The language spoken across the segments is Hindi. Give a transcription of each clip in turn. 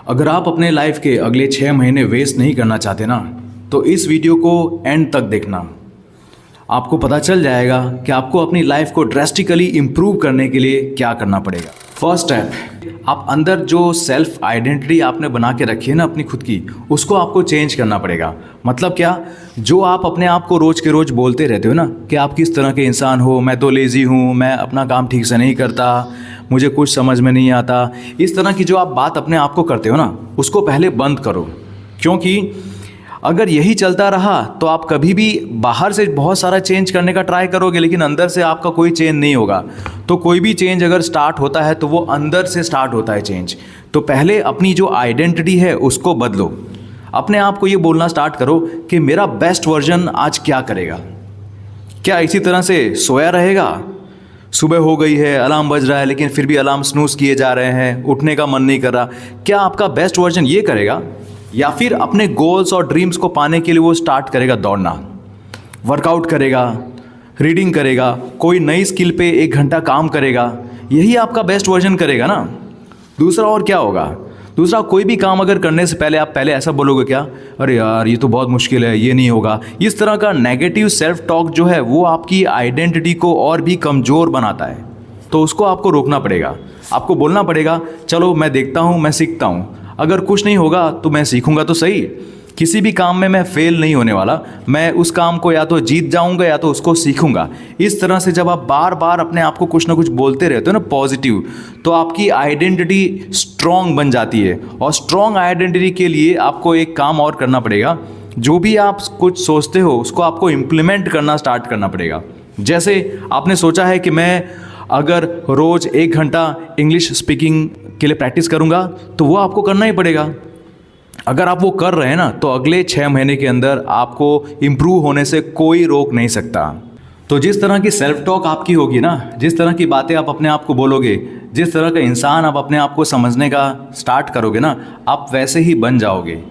अगर आप अपने लाइफ के अगले 6 महीने वेस्ट नहीं करना चाहते ना, तो इस वीडियो को एंड तक देखना। आपको पता चल जाएगा कि आपको अपनी लाइफ को ड्रेस्टिकली इम्प्रूव करने के लिए क्या करना पड़ेगा। फर्स्ट स्टेप, आप अंदर जो सेल्फ आइडेंटिटी आपने बना के रखी है ना अपनी खुद की, उसको आपको चेंज करना पड़ेगा। मतलब क्या, जो आप अपने आप को रोज़ के रोज़ बोलते रहते हो ना कि आप किस तरह के इंसान हो, मैं तो लेज़ी हूँ, मैं अपना काम ठीक से नहीं करता, मुझे कुछ समझ में नहीं आता, इस तरह की जो आप बात अपने आप को करते हो ना, उसको पहले बंद करो। क्योंकि अगर यही चलता रहा तो आप कभी भी बाहर से बहुत सारा चेंज करने का ट्राई करोगे, लेकिन अंदर से आपका कोई चेंज नहीं होगा। तो कोई भी चेंज अगर स्टार्ट होता है तो वो अंदर से स्टार्ट होता है चेंज। तो पहले अपनी जो आइडेंटिटी है उसको बदलो। अपने आप को ये बोलना स्टार्ट करो कि मेरा बेस्ट वर्जन आज क्या करेगा। क्या इसी तरह से सोया रहेगा? सुबह हो गई है, अलार्म बज रहा है, लेकिन फिर भी अलार्म स्नूज़ किए जा रहे हैं, उठने का मन नहीं कर रहा। क्या आपका बेस्ट वर्जन ये करेगा? या फिर अपने गोल्स और ड्रीम्स को पाने के लिए वो स्टार्ट करेगा दौड़ना, वर्कआउट करेगा, रीडिंग करेगा, कोई नई स्किल पे 1 घंटा काम करेगा? यही आपका बेस्ट वर्जन करेगा ना। दूसरा और क्या होगा? दूसरा, कोई भी काम अगर करने से पहले आप पहले ऐसा बोलोगे क्या, अरे यार ये तो बहुत मुश्किल है, ये नहीं होगा। इस तरह का नेगेटिव सेल्फ टॉक जो है वो आपकी आइडेंटिटी को और भी कमज़ोर बनाता है। तो उसको आपको रोकना पड़ेगा। आपको बोलना पड़ेगा, चलो मैं देखता हूँ, मैं सीखता हूँ, अगर कुछ नहीं होगा तो मैं सीखूंगा तो सही। किसी भी काम में मैं फेल नहीं होने वाला, मैं उस काम को या तो जीत जाऊंगा या तो उसको सीखूंगा। इस तरह से जब आप बार बार अपने आप को कुछ ना कुछ बोलते रहते हो ना पॉजिटिव, तो आपकी आइडेंटिटी स्ट्रॉन्ग बन जाती है। और स्ट्रॉन्ग आइडेंटिटी के लिए आपको एक काम और करना पड़ेगा। जो भी आप कुछ सोचते हो उसको आपको इम्प्लीमेंट करना स्टार्ट करना पड़ेगा। जैसे आपने सोचा है कि मैं अगर रोज़ 1 घंटा इंग्लिश स्पीकिंग के लिए प्रैक्टिस करूंगा, तो वो आपको करना ही पड़ेगा। अगर आप वो कर रहे हैं ना, तो अगले 6 महीने के अंदर आपको इम्प्रूव होने से कोई रोक नहीं सकता। तो जिस तरह की सेल्फ टॉक आपकी होगी ना, जिस तरह की बातें आप अपने आप को बोलोगे, जिस तरह का इंसान आप अपने आप को समझने का स्टार्ट करोगे ना, आप वैसे ही बन जाओगे।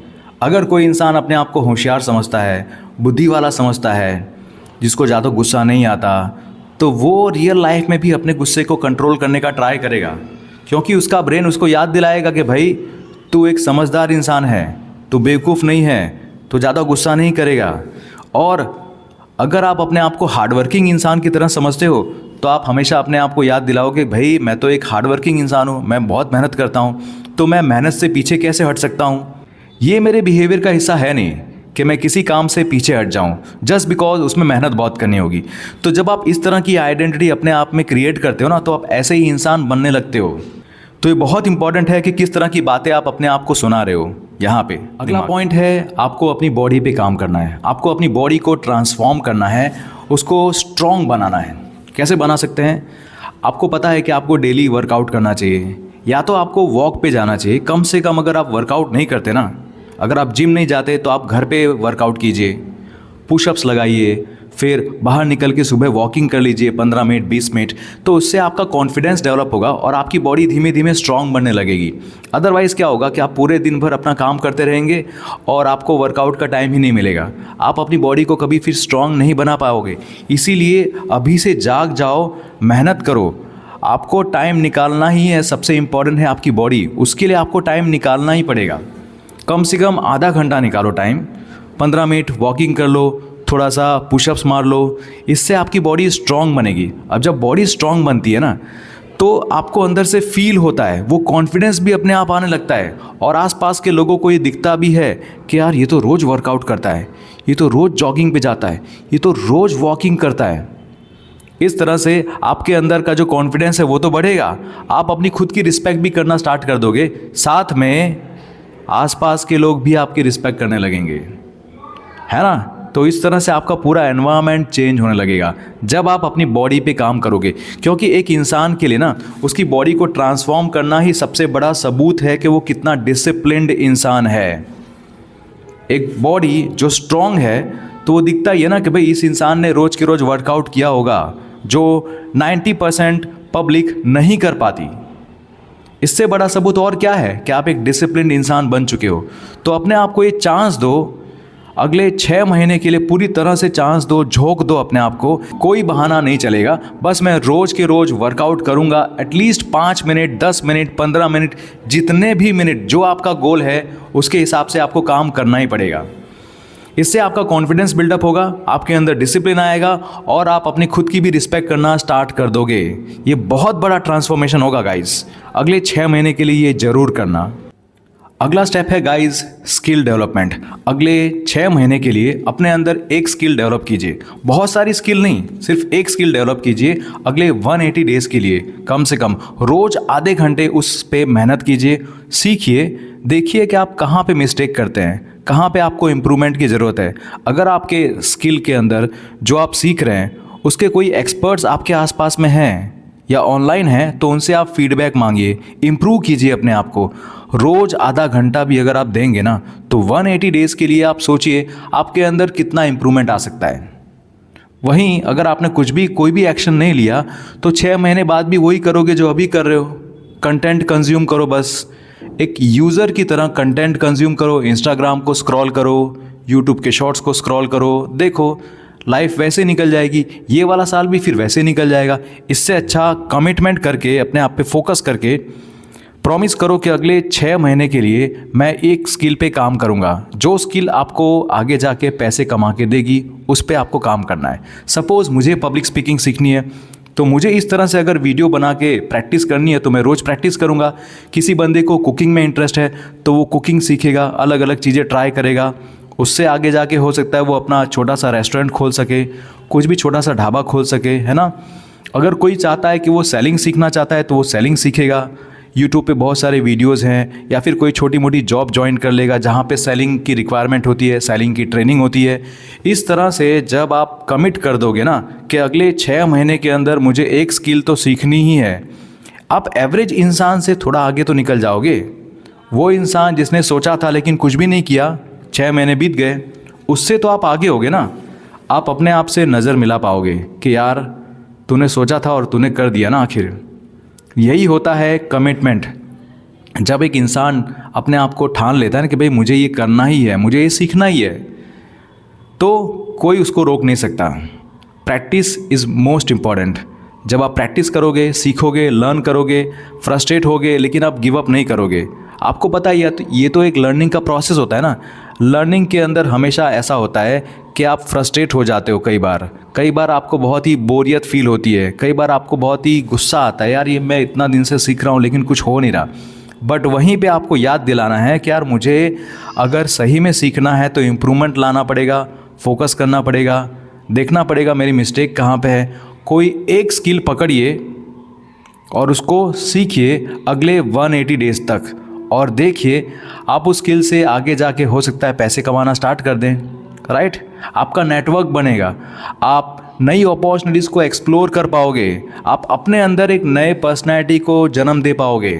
अगर कोई इंसान अपने आप को होशियार समझता है, बुद्धि वाला समझता है, जिसको ज़्यादा गुस्सा नहीं आता, तो वो रियल लाइफ में भी अपने गुस्से को कंट्रोल करने का ट्राई करेगा। क्योंकि उसका ब्रेन उसको याद दिलाएगा कि भाई तू एक समझदार इंसान है, तू बेवकूफ़ नहीं है, तो ज़्यादा गुस्सा नहीं करेगा। और अगर आप अपने आप को हार्डवर्किंग इंसान की तरह समझते हो, तो आप हमेशा अपने आप को याद दिलाओगे, भाई मैं तो एक हार्डवर्किंग इंसान हूँ, मैं बहुत मेहनत करता हूँ, तो मैं मेहनत से पीछे कैसे हट सकता हूँ। ये मेरे बिहेवियर का हिस्सा है नहीं कि मैं किसी काम से पीछे हट जाऊं जस्ट बिकॉज उसमें मेहनत बहुत करनी होगी। तो जब आप इस तरह की आइडेंटिटी अपने आप में क्रिएट करते हो ना, तो आप ऐसे ही इंसान बनने लगते हो। तो ये बहुत इंपॉर्टेंट है कि किस तरह की बातें आप अपने आप को सुना रहे हो। यहाँ पे अगला पॉइंट है, आपको अपनी बॉडी पे काम करना है। आपको अपनी बॉडी को ट्रांसफॉर्म करना है, उसको स्ट्रॉन्ग बनाना है। कैसे बना सकते हैं? आपको पता है कि आपको डेली वर्कआउट करना चाहिए, या तो आपको वॉक पे जाना चाहिए। कम से कम अगर आप वर्कआउट नहीं करते ना, अगर आप जिम नहीं जाते, तो आप घर पे वर्कआउट कीजिए, पुशअप्स लगाइए, फिर बाहर निकल के सुबह वॉकिंग कर लीजिए 15 मिनट 20 मिनट। तो उससे आपका कॉन्फिडेंस डेवलप होगा और आपकी बॉडी धीमे धीमे स्ट्रांग बनने लगेगी। अदरवाइज़ क्या होगा कि आप पूरे दिन भर अपना काम करते रहेंगे और आपको वर्कआउट का टाइम ही नहीं मिलेगा। आप अपनी बॉडी को कभी फिर स्ट्रांग नहीं बना पाओगे। इसीलिए अभी से जाग जाओ, मेहनत करो। आपको टाइम निकालना ही है, सबसे इम्पॉर्टेंट है आपकी बॉडी, उसके लिए आपको टाइम निकालना ही पड़ेगा। कम से कम आधा घंटा निकालो टाइम, 15 मिनट वॉकिंग कर लो, थोड़ा सा पुशअप्स मार लो। इससे आपकी बॉडी स्ट्रांग बनेगी। अब जब बॉडी स्ट्रांग बनती है ना, तो आपको अंदर से फील होता है, वो कॉन्फिडेंस भी अपने आप आने लगता है। और आसपास के लोगों को ये दिखता भी है कि यार ये तो रोज़ वर्कआउट करता है, ये तो रोज़ जॉगिंग पे जाता है, ये तो रोज़ वॉकिंग करता है। इस तरह से आपके अंदर का जो कॉन्फिडेंस है वो तो बढ़ेगा। आप अपनी खुद की रिस्पेक्ट भी करना स्टार्ट कर दोगे, साथ में आसपास के लोग भी आपकी रिस्पेक्ट करने लगेंगे, है ना। तो इस तरह से आपका पूरा एनवायरनमेंट चेंज होने लगेगा जब आप अपनी बॉडी पे काम करोगे। क्योंकि एक इंसान के लिए ना, उसकी बॉडी को ट्रांसफॉर्म करना ही सबसे बड़ा सबूत है कि वो कितना डिसिप्लिन्ड इंसान है। एक बॉडी जो स्ट्रांग है, तो वो दिखता ही है ना कि भाई इस इंसान ने रोज़ के रोज़ वर्कआउट किया होगा, जो 90% पब्लिक नहीं कर पाती। इससे बड़ा सबूत और क्या है कि आप एक डिसिप्लिन्ड इंसान बन चुके हो। तो अपने आप को ये चांस दो, अगले 6 महीने के लिए पूरी तरह से चांस दो, झोंक दो अपने आप को। कोई बहाना नहीं चलेगा। बस मैं रोज़ के रोज़ वर्कआउट करूँगा, एटलीस्ट 5 मिनट, 10 मिनट, 15 मिनट, जितने भी मिनट जो आपका गोल है उसके हिसाब से आपको काम करना ही पड़ेगा। इससे आपका कॉन्फिडेंस बिल्डअप होगा, आपके अंदर डिसिप्लिन आएगा और आप अपनी खुद की भी रिस्पेक्ट करना स्टार्ट कर दोगे। ये बहुत बड़ा ट्रांसफॉर्मेशन होगा गाइस। अगले 6 महीने के लिए ये ज़रूर करना। अगला स्टेप है गाइस स्किल डेवलपमेंट। अगले 6 महीने के लिए अपने अंदर एक स्किल डेवलप कीजिए। बहुत सारी स्किल नहीं, सिर्फ एक स्किल डेवलप कीजिए। अगले 180 डेज़ के लिए कम से कम रोज़ आधे घंटे उस पे मेहनत कीजिए, सीखिए, देखिए कि आप कहाँ पे मिस्टेक करते हैं, कहाँ पे आपको इम्प्रूवमेंट की ज़रूरत है। अगर आपके स्किल के अंदर जो आप सीख रहे हैं उसके कोई एक्सपर्ट्स आपके आसपास में हैं या ऑनलाइन हैं तो उनसे आप फीडबैक मांगिए, इम्प्रूव कीजिए अपने आप को। रोज़ आधा घंटा भी अगर आप देंगे ना तो 180 डेज़ के लिए आप सोचिए आपके अंदर कितना इम्प्रूवमेंट आ सकता है। वहीं अगर आपने कोई भी एक्शन नहीं लिया तो 6 महीने बाद भी वही करोगे जो अभी कर रहे हो। कंटेंट कंज्यूम करो, बस एक यूज़र की तरह कंटेंट कंज्यूम करो। इंस्टाग्राम को स्क्रॉल करो, यूट्यूब के शॉर्ट्स को स्क्रॉल करो, देखो लाइफ वैसे निकल जाएगी। ये वाला साल भी फिर वैसे निकल जाएगा। इससे अच्छा कमिटमेंट करके अपने आप पे फोकस करके प्रॉमिस करो कि अगले 6 महीने के लिए मैं एक स्किल पे काम करूँगा। जो स्किल आपको आगे जाके पैसे कमा के देगी उस पे आपको काम करना है। सपोज़ मुझे पब्लिक स्पीकिंग सीखनी है तो मुझे इस तरह से अगर वीडियो बना के प्रैक्टिस करनी है तो मैं रोज़ प्रैक्टिस करूँगा। किसी बंदे को कुकिंग में इंटरेस्ट है तो वो कुकिंग सीखेगा, अलग अलग चीज़ें ट्राई करेगा। उससे आगे जाके हो सकता है वो अपना छोटा सा रेस्टोरेंट खोल सके, कुछ भी छोटा सा ढाबा खोल सके, है ना। अगर कोई चाहता है कि वो सेलिंग सीखना चाहता है तो वो सेलिंग सीखेगा। यूट्यूब पे बहुत सारे वीडियोज़ हैं, या फिर कोई छोटी मोटी जॉब ज्वाइन कर लेगा जहाँ पे सेलिंग की रिक्वायरमेंट होती है, सेलिंग की ट्रेनिंग होती है। इस तरह से जब आप कमिट कर दोगे ना कि अगले 6 महीने के अंदर मुझे एक स्किल तो सीखनी ही है, आप एवरेज इंसान से थोड़ा आगे तो निकल जाओगे। वो इंसान जिसने सोचा था लेकिन कुछ भी नहीं किया, 6 महीने बीत गए, उससे तो आप आगे होगे ना। आप अपने आप से नज़र मिला पाओगे कि यार तूने सोचा था और तूने कर दिया ना आखिर। यही होता है कमिटमेंट। जब एक इंसान अपने आप को ठान लेता है ना कि भाई मुझे ये करना ही है, मुझे ये सीखना ही है, तो कोई उसको रोक नहीं सकता। Practice is most important. जब आप प्रैक्टिस करोगे, सीखोगे, लर्न करोगे, फ्रस्ट्रेट होगे, लेकिन आप गिव अप नहीं करोगे। आपको पता ही है ये तो एक लर्निंग का प्रोसेस होता है ना। लर्निंग के अंदर हमेशा ऐसा होता है कि आप फ्रस्ट्रेट हो जाते हो। कई बार आपको बहुत ही बोरियत फील होती है, कई बार आपको बहुत ही गुस्सा आता है, यार ये मैं इतना दिन से सीख रहा हूँ लेकिन कुछ हो नहीं रहा। बट वहीं पे आपको याद दिलाना है कि यार मुझे अगर सही में सीखना है तो इम्प्रूवमेंट लाना पड़ेगा, फोकस करना पड़ेगा, देखना पड़ेगा मेरी मिस्टेक कहाँ पे है। कोई एक स्किल पकड़िए और उसको सीखिए अगले 180 डेज़ तक, और देखिए आप उस स्किल से आगे जाके हो सकता है पैसे कमाना स्टार्ट कर दें। राइट, आपका नेटवर्क बनेगा, आप नई अपॉर्चुनिटीज़ को एक्सप्लोर कर पाओगे, आप अपने अंदर एक नए पर्सनैलिटी को जन्म दे पाओगे।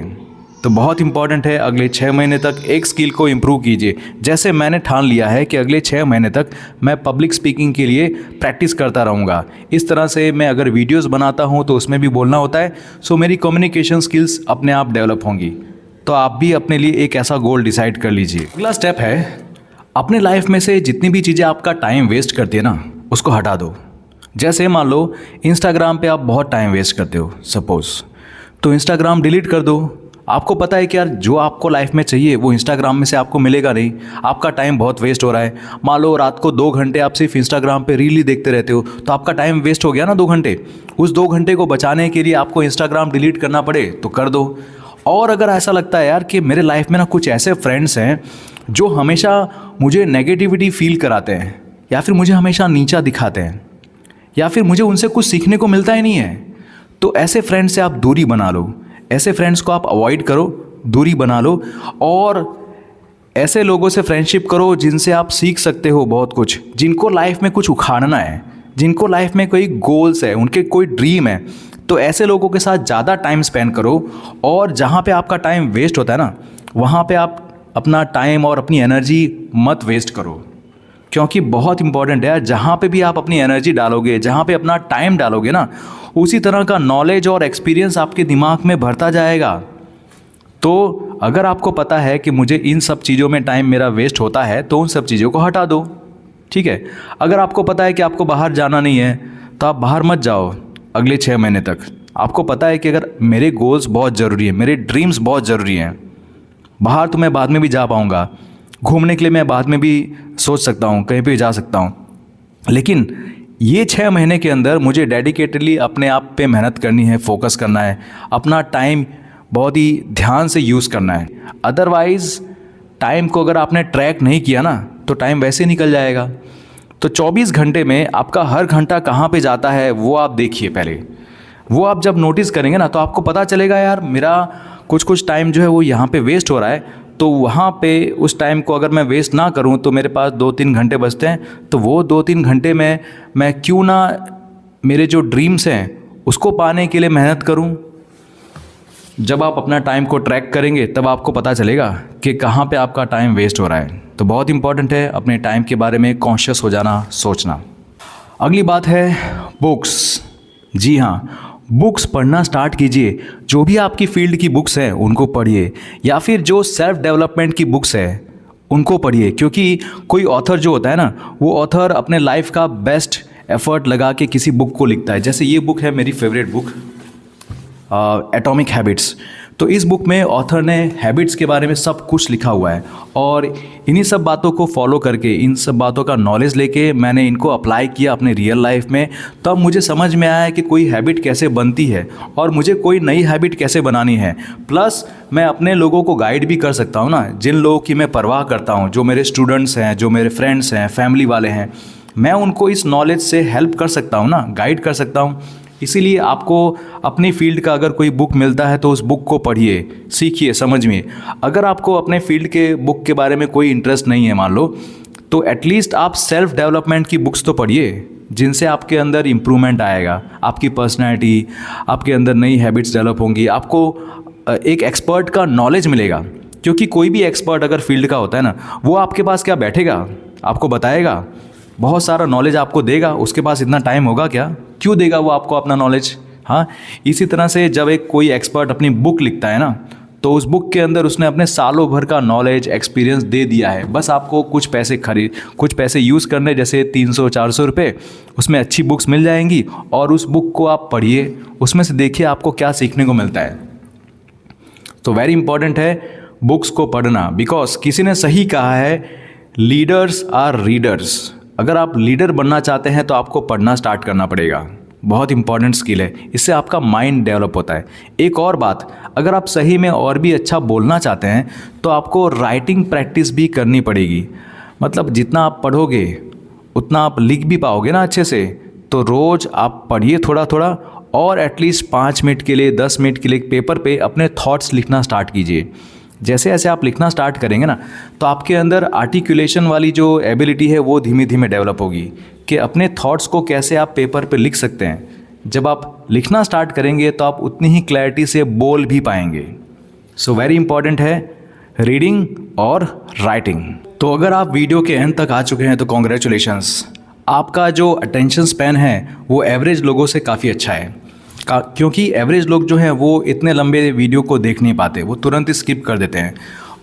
तो बहुत इंपॉर्टेंट है अगले 6 महीने तक एक स्किल को इम्प्रूव कीजिए। जैसे मैंने ठान लिया है कि अगले 6 महीने तक मैं पब्लिक स्पीकिंग के लिए प्रैक्टिस करता रहूँगा। इस तरह से मैं अगर वीडियोस बनाता हूँ तो उसमें भी बोलना होता है, सो मेरी कम्युनिकेशन स्किल्स अपने आप डेवलप होंगी। तो आप भी अपने लिए एक ऐसा गोल डिसाइड कर लीजिए। अगला स्टेप है अपने लाइफ में से जितनी भी चीज़ें आपका टाइम वेस्ट करती है ना उसको हटा दो। जैसे मान लो इंस्टाग्राम पे आप बहुत टाइम वेस्ट करते हो सपोज़, तो इंस्टाग्राम डिलीट कर दो। आपको पता है कि यार जो आपको लाइफ में चाहिए वो इंस्टाग्राम में से आपको मिलेगा नहीं, आपका टाइम बहुत वेस्ट हो रहा है। मान लो रात को 2 घंटे आप सिर्फ इंस्टाग्राम पे रील ही देखते रहते हो तो आपका टाइम वेस्ट हो गया ना 2 घंटे। उस 2 घंटे को बचाने के लिए आपको इंस्टाग्राम डिलीट करना पड़े तो कर दो। और अगर ऐसा लगता है यार कि मेरे लाइफ में ना कुछ ऐसे फ्रेंड्स हैं जो हमेशा मुझे नेगेटिविटी फील कराते हैं, या फिर मुझे हमेशा नीचा दिखाते हैं, या फिर मुझे उनसे कुछ सीखने को मिलता ही नहीं है, तो ऐसे फ्रेंड से आप दूरी बना लो। ऐसे फ्रेंड्स को आप अवॉइड करो, दूरी बना लो, और ऐसे लोगों से फ्रेंडशिप करो जिनसे आप सीख सकते हो बहुत कुछ, जिनको लाइफ में कुछ उखाड़ना है, जिनको लाइफ में कोई गोल्स है, उनके कोई ड्रीम है। तो ऐसे लोगों के साथ ज़्यादा टाइम स्पेंड करो, और जहाँ पे आपका टाइम वेस्ट होता है ना वहाँ पे आप अपना टाइम और अपनी एनर्जी मत वेस्ट करो, क्योंकि बहुत इंपॉर्टेंट है। जहाँ पे भी आप अपनी एनर्जी डालोगे, जहाँ पे अपना टाइम डालोगे ना, उसी तरह का नॉलेज और एक्सपीरियंस आपके दिमाग में भरता जाएगा। तो अगर आपको पता है कि मुझे इन सब चीज़ों में टाइम मेरा वेस्ट होता है तो उन सब चीज़ों को हटा दो। ठीक है। अगर आपको पता है कि आपको बाहर जाना नहीं है तो आप बाहर मत जाओ अगले 6 महीने तक। आपको पता है कि अगर मेरे गोल्स बहुत ज़रूरी है, मेरे ड्रीम्स बहुत ज़रूरी हैं, बाहर तो मैं बाद में भी जा पाऊँगा, घूमने के लिए मैं बाद में भी सोच सकता हूँ, कहीं पे जा सकता हूँ, लेकिन ये 6 महीने के अंदर मुझे डेडिकेटेडली अपने आप पे मेहनत करनी है, फोकस करना है, अपना टाइम बहुत ही ध्यान से यूज़ करना है। अदरवाइज़ टाइम को अगर आपने ट्रैक नहीं किया ना तो टाइम वैसे निकल जाएगा। तो 24 घंटे में आपका हर घंटा कहाँ पे जाता है वो आप देखिए पहले। वो आप जब नोटिस करेंगे ना तो आपको पता चलेगा यार मेरा कुछ टाइम जो है वो यहाँ पे वेस्ट हो रहा है, तो वहाँ पे उस टाइम को अगर मैं वेस्ट ना करूँ तो मेरे पास 2-3 घंटे बचते हैं, तो वो 2-3 घंटे में मैं क्यों ना मेरे जो ड्रीम्स हैं उसको पाने के लिए मेहनत करूँ। जब आप अपना टाइम को ट्रैक करेंगे तब आपको पता चलेगा कि कहाँ पे आपका टाइम वेस्ट हो रहा है। तो बहुत इंपॉर्टेंट है अपने टाइम के बारे में कॉन्शियस हो जाना, सोचना। अगली बात है बुक्स। जी हाँ, बुक्स पढ़ना स्टार्ट कीजिए। जो भी आपकी फील्ड की बुक्स हैं उनको पढ़िए, या फिर जो सेल्फ डेवलपमेंट की बुक्स है उनको पढ़िए, क्योंकि कोई ऑथर जो होता है ना वो ऑथर अपने लाइफ का बेस्ट एफर्ट लगा के किसी बुक को लिखता है। जैसे ये बुक है मेरी फेवरेट बुक, एटॉमिक हैबिट्स। तो इस बुक में ऑथर ने हैबिट्स के बारे में सब कुछ लिखा हुआ है, और इन्हीं सब बातों को फॉलो करके, इन सब बातों का नॉलेज लेके मैंने इनको अप्लाई किया अपने रियल लाइफ में। तब मुझे समझ में आया कि कोई हैबिट कैसे बनती है और मुझे कोई नई हैबिट कैसे बनानी है। प्लस मैं अपने लोगों को गाइड भी कर सकता हूँ ना, जिन लोगों की मैं परवाह करता हूँ, जो मेरे स्टूडेंट्स हैं, जो मेरे फ्रेंड्स हैं, फैमिली वाले हैं, मैं उनको इस नॉलेज से हेल्प कर सकता हूँ ना, गाइड कर सकता हूँ। इसीलिए आपको अपनी फील्ड का अगर कोई बुक मिलता है तो उस बुक को पढ़िए, सीखिए, समझिए। अगर आपको अपने फील्ड के बुक के बारे में कोई इंटरेस्ट नहीं है मान लो, तो एटलीस्ट आप सेल्फ डेवलपमेंट की बुक्स तो पढ़िए, जिनसे आपके अंदर इम्प्रूवमेंट आएगा, आपकी पर्सनैलिटी, आपके अंदर नई हैबिट्स डेवलप होंगी, आपको एक एक्सपर्ट का नॉलेज मिलेगा। क्योंकि कोई भी एक्सपर्ट अगर फील्ड का होता है ना, वो आपके पास क्या बैठेगा, आपको बताएगा, बहुत सारा नॉलेज आपको देगा। उसके पास इतना टाइम होगा क्या, क्यों देगा वो आपको अपना नॉलेज। हाँ, इसी तरह से जब एक कोई एक्सपर्ट अपनी बुक लिखता है ना, तो उस बुक के अंदर उसने अपने सालों भर का नॉलेज, एक्सपीरियंस दे दिया है। बस आपको कुछ पैसे यूज़ करने, जैसे 300-400 रुपये, उसमें अच्छी बुक्स मिल जाएंगी, और उस बुक को आप पढ़िए, उसमें से देखिए आपको क्या सीखने को मिलता है। तो वेरी इंपॉर्टेंट है बुक्स को पढ़ना, बिकॉज किसी ने सही कहा है, लीडर्स आर रीडर्स। अगर आप लीडर बनना चाहते हैं तो आपको पढ़ना स्टार्ट करना पड़ेगा। बहुत इंपॉर्टेंट स्किल है, इससे आपका माइंड डेवलप होता है। एक और बात, अगर आप सही में और भी अच्छा बोलना चाहते हैं तो आपको राइटिंग प्रैक्टिस भी करनी पड़ेगी। मतलब जितना आप पढ़ोगे उतना आप लिख भी पाओगे ना अच्छे से। तो रोज़ आप पढ़िए थोड़ा थोड़ा, और एटलीस्ट 5 मिनट के लिए, 10 मिनट के लिए पेपर पे अपने थॉट्स लिखना स्टार्ट कीजिए। जैसे जैसे आप लिखना स्टार्ट करेंगे ना, तो आपके अंदर आर्टिकुलेशन वाली जो एबिलिटी है वो धीमे धीमे डेवलप होगी, कि अपने थॉट्स को कैसे आप पेपर पे लिख सकते हैं। जब आप लिखना स्टार्ट करेंगे तो आप उतनी ही क्लैरिटी से बोल भी पाएंगे। सो वेरी इंपॉर्टेंट है रीडिंग और राइटिंग। तो अगर आप वीडियो के एंड तक आ चुके हैं तो कॉन्ग्रेचुलेशंस, आपका जो अटेंशन स्पैन है वो एवरेज लोगों से काफ़ी अच्छा है। क्योंकि एवरेज लोग जो हैं वो इतने लंबे वीडियो को देख नहीं पाते, वो तुरंत ही स्किप कर देते हैं।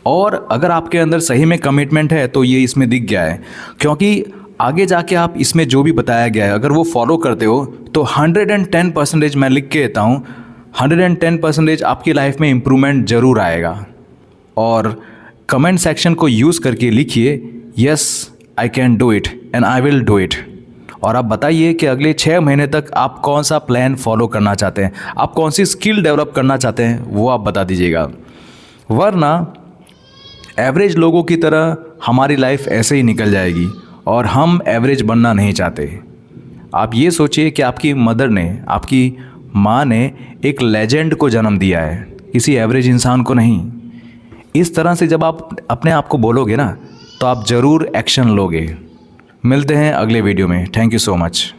और अगर आपके अंदर सही में कमिटमेंट है तो ये इसमें दिख गया है, क्योंकि आगे जाके आप इसमें जो भी बताया गया है अगर वो फॉलो करते हो तो 110% मैं लिख के देता हूँ, 110% आपकी लाइफ में इम्प्रूवमेंट ज़रूर आएगा। और कमेंट सेक्शन को यूज़ करके लिखिए, yes I can do it and I will do it. और आप बताइए कि अगले 6 महीने तक आप कौन सा प्लान फॉलो करना चाहते हैं, आप कौन सी स्किल डेवलप करना चाहते हैं, वो आप बता दीजिएगा। वरना एवरेज लोगों की तरह हमारी लाइफ ऐसे ही निकल जाएगी, और हम एवरेज बनना नहीं चाहते। आप ये सोचिए कि आपकी मदर ने, आपकी माँ ने एक लेजेंड को जन्म दिया है, किसी एवरेज इंसान को नहीं। इस तरह से जब आप अपने आप को बोलोगे ना तो आप ज़रूर एक्शन लोगे। मिलते हैं अगले वीडियो में। Thank you so much.